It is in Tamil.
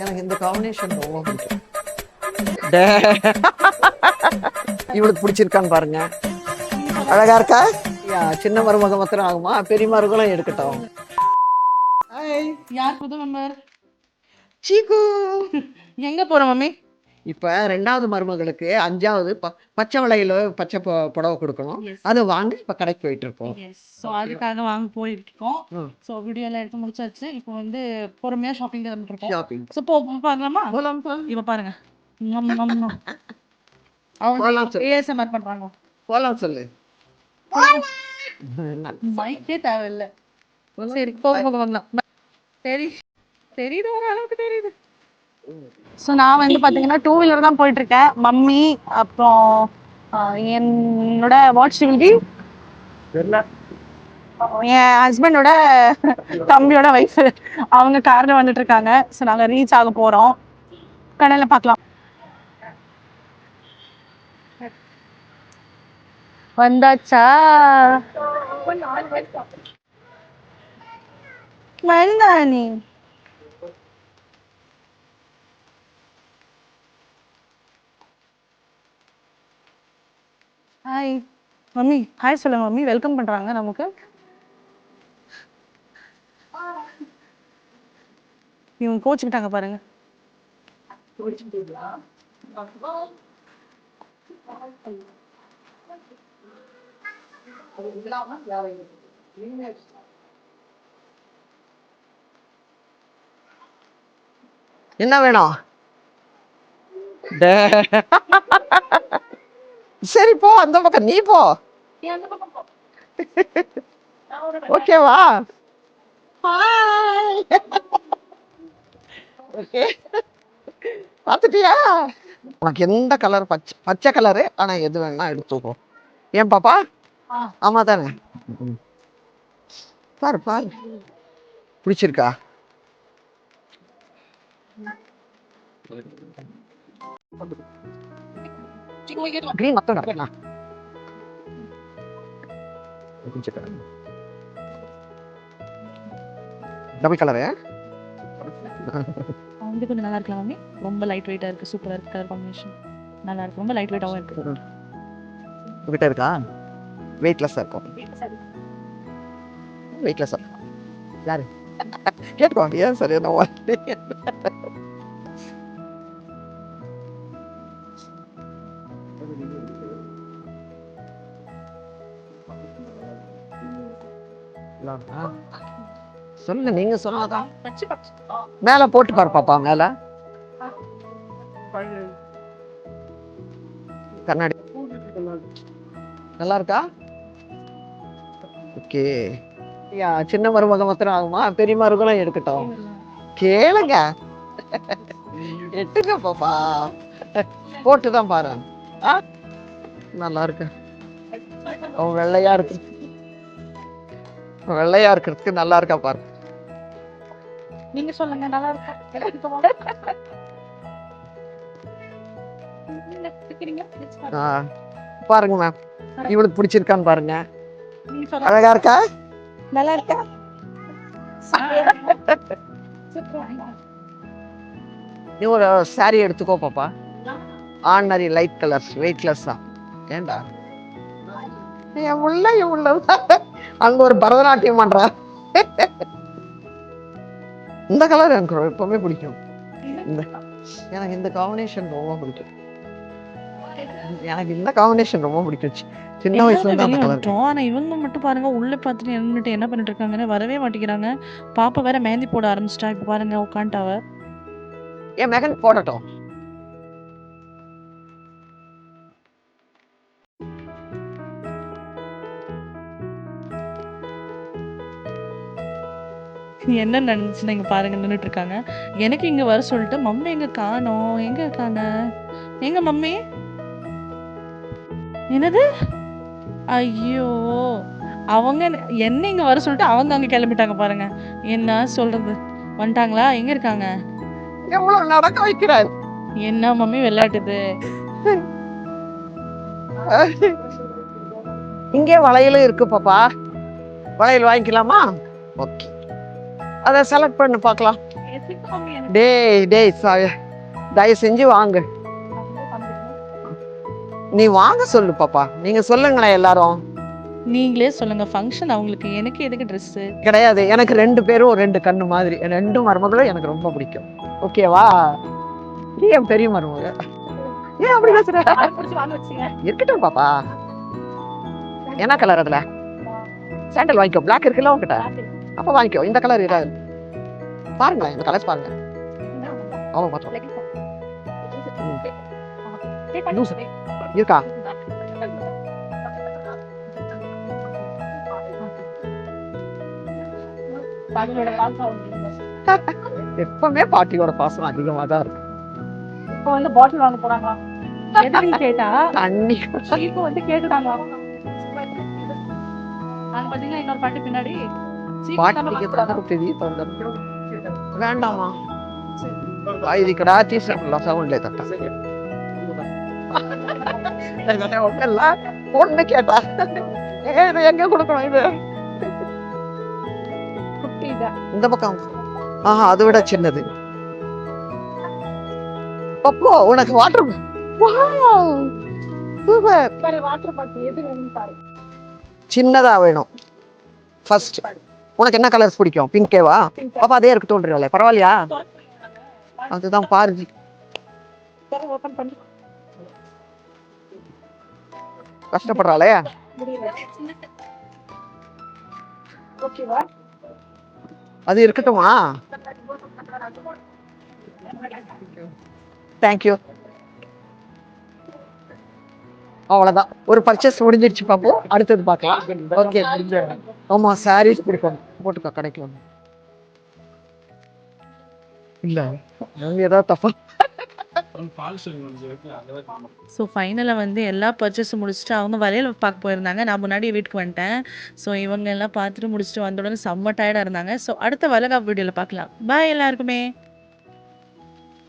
எனக்கு இந்த காம்பினேஷன் ரொம்ப பிடிக்கும். இவளுக்கு பிடிச்சிருக்கான்னு பாருங்க. அழகா இருக்கா? சின்ன மருமக மாத்திரம் ஆகுமா? பெரிய மருமகளும் எடுக்கட்டும். யார் புது மெம்பர்? சீக்கு. எங்க போறோம் மம்மி? இப்ப 2வது மருமகளுக்கு 5வது பச்சை வளையல பச்சை புடவை கொடுக்கணும். அதை வாங்க இப்ப கடைக்கு போயிட்டு இருக்கோம். ஸோ அதுக்காக வாங்க போயிருக்கோம். ஸோ வீடியோ எல்லாம் எடுத்து முடிச்சாச்சு. இப்போ வந்து பொறுமையா ஷாப்பிங் கிளம்பிட்டு ஷாப்பிங் ஸோ பார்க்கலாமா? இப்போ பாருங்க அவங்க ஏஎஸ்எம்ஆர் பண்றாங்க. போலாம் சொல்லு. மைக்கே தேவையில்லை. சரி போகலாம். தெரியுது ஒரு அளவுக்கு தெரியுது. ஸோ நான் வந்து பார்த்தீங்கன்னா 2 வீலர் தான் போயிட்டு இருக்கேன். மம்மி அப்புறம் என்னோட வாட்ச் வில் என் ஹஸ்பண்டோட தம்பியோட ஒய்ஃப் அவங்க கார்ல வந்துட்டு இருக்காங்க. ஸோ நாங்கள் ரீச் ஆக போறோம். கடையில பார்க்கலாம். வந்தாச்சா? மருந்தாணி ஹாய் மம்மி. ஹாய் சொல்லுங்க மம்மி. வெல்கம் பண்றாங்க நமக்கு. இவங்க கோச்சுக்கிட்டாங்க பாருங்க. என்ன வேணும்? சரி போ, அந்த பக்கம் நீ போ. ஓகேவா? ஓகே பார்த்துட்டியா? உனக்கு எந்த கலர்? பச்சை கலரு. ஆனா எது வேணா எடுத்துக்கோ. ஏன் பாப்பா? ஆமா தானே? பாரு பாரு, பிடிச்சிருக்கா? கிரீன் மட்டும் டபுள் கலரு. வந்து கொஞ்சம் நல்லா இருக்கலாம் மம்மி. ரொம்ப லைட் வெயிட்டா இருக்கு. சூப்பரா இருக்கு. கலர் காம்பினேஷன் நல்லா இருக்கு. ரொம்ப லைட் வெயிட்டாவும் இருக்கு. உங்ககிட்ட இருக்கா? வெயிட்லெஸ்ஸா இருக்கும். வெயிட்லெஸ்ஸா யாரு கேட்டுக்கோ. ஏன் சரி என்ன சொல்லுங்க. நீங்க சொன்னாதான். மேல போட்டு பாரு பாப்பா. மேல கண்ணாடி நல்லா இருக்கா? ஓகே. சின்ன மருமக மாத்திரம் ஆகுமா? பெரிய மருமகளும் எடுக்கட்டும். கேளுங்க. எட்டுங்க பாப்பா. போட்டுதான் பாரு. நல்லா இருக்கு. வெள்ளையா இருக்கு. வெள்ளையா இருக்கிறதுக்கு நல்லா இருக்கா பாரு. நீங்க சொல்லுங்க. நல்லா இருக்கா? பாருங்க மேம். இவளுக்கு பிடிச்சிருக்கான்னு பாருங்க. அழகா இருக்கா? நல்லா இருக்கா? நீ ஒரு சாரி எடுத்துக்கோ பாப்பா. ஆர்டினரி லைட் கலர் வெயிட்லெஸ்ஸா. ஏண்டா என் உள்ள அங்க ஒரு பரதநாட்டியம் பண்றா. இந்த கலர் எனக்கு எப்பவுமே பிடிக்கும். எனக்கு இந்த காம்பினேஷன் ரொம்ப பிடிக்கும். எனக்கு இந்த காம்பினேஷன் ரொம்ப பிடிச்சிருச்சு. சின்ன வயசுல இருந்து அந்த கலர். ஆனா இவங்க மட்டும் பாருங்க, உள்ள பார்த்துட்டு என்ன பண்ணிட்டு இருக்காங்கன்னு வரவே மாட்டேங்கிறாங்க. பாப்பா வேற மெஹந்தி போட ஆரம்பிச்சிட்டா. இப்ப பாருங்க உட்காந்துட்டாவ. என் மகன் போடட்டும். என்ன நடந்துச்சுன்னா இங்க பாருங்க நின்றுட்டு இருக்காங்க. எனக்கு இங்க வர சொல்லிட்டு மம்மி எங்க காணோம். எங்க இருக்காங்க? எங்க மம்மி? என்னது? ஐயோ, அவங்க என்ன இங்க வர சொல்லிட்டு அவங்க அங்க கிளம்பிட்டாங்க பாருங்க. என்ன சொல்றது? வந்துட்டாங்களா? எங்க இருக்காங்க? எவ்வளவு நடக்க வைக்கிறாரு. என்ன மம்மி விளையாட்டுது? இங்கே வளையலும் இருக்கு பாப்பா. வளையல் வாங்கிக்கலாமா? ஓகே, அதை செலக்ட் பண்ணி பார்க்கலாம். டேய் தயவு செஞ்சு வாங்க. நீ வாங்க சொல்லு பாப்பா. நீங்க சொல்லுங்களேன் எல்லாரும். நீங்களே சொல்லுங்க, ஃபங்க்ஷன் அவங்களுக்கு, எனக்கு எதுக்கு ட்ரெஸ்? கிடையாது, எனக்கு 2 பேரும் 2 கண்ணு மாதிரி. 2 மருமகளும் எனக்கு ரொம்ப பிடிக்கும். ஓகேவா? நீ என் பெரிய மருமக. ஏன் அப்படி பேசுற? இருக்கட்டும் பாப்பா. என்ன கலர் அதுல? சாண்டல் வாங்கிக்கோ. பிளாக் இருக்குல்ல உங்ககிட்ட? அப்ப வாங்கிக்கோ. இந்த கலர் இராது. பாருங்களேன், இந்த கலர்ஸ் பாருங்க. ஆமா பார்த்தோம். இருக்கா? எப்பவுமே பாட்டியோட பாசம் அதிகமா தான் இருக்கும். இப்போ வந்து பாட்டில் வாங்க போறாங்க. எதுன்னு கேட்டா தண்ணி இப்போ வந்து கேக்குறாங்க. நாங்க பாத்தீங்கன்னா இன்னொரு பாட்டி பின்னாடி பாட்டிக்கு தான் பெரிய தொந்தரவு. வேண்டாமா? இதுக்கடா தீசலாம் சவுண்ட்ல தட்டா. ஒண்ணு கேட்டா எங்க கொடுக்கணும் இது? இந்த பக்கம். ஆஹா, அதை விட சின்னது. அப்போ உனக்கு வாட்டர் சின்னதா வேணும். ஃபர்ஸ்ட் உனக்கு என்ன கலர்ஸ் பிடிக்கும்? பிங்கேவா? பாப்பா அதே இருக்கு தோன்றீங்களே, பரவாயில்லையா? அதுதான் பாரு. கஷ்டப்படுறாளே. அது இருக்கட்டுமா? தேங்க்யூ. அவ்வளவுதான், ஒரு பர்ச்சேஸ் முடிஞ்சிருச்சு பாப்போம். அடுத்தது பார்க்கலாம். ஓகே. ஆமா, சாரீஸ் பிடிக்கும். போட்டுக்கோ, கடைக்கு வந்து. இல்ல ஏதாவது தப்பா? ஸோ ஃபைனலாக வந்து எல்லா பர்ச்சேஸும் முடிச்சுட்டு அவங்க வளையல் பார்க்க போயிருந்தாங்க. நான் முன்னாடியே வீட்டுக்கு வந்துட்டேன். ஸோ இவங்க எல்லாம் பார்த்துட்டு முடிச்சுட்டு வந்த உடனே செம்ம டயர்டாக இருந்தாங்க. ஸோ அடுத்த வளகாப்பு வீடியோவில் பார்க்கலாம். பாய் எல்லாருக்குமே.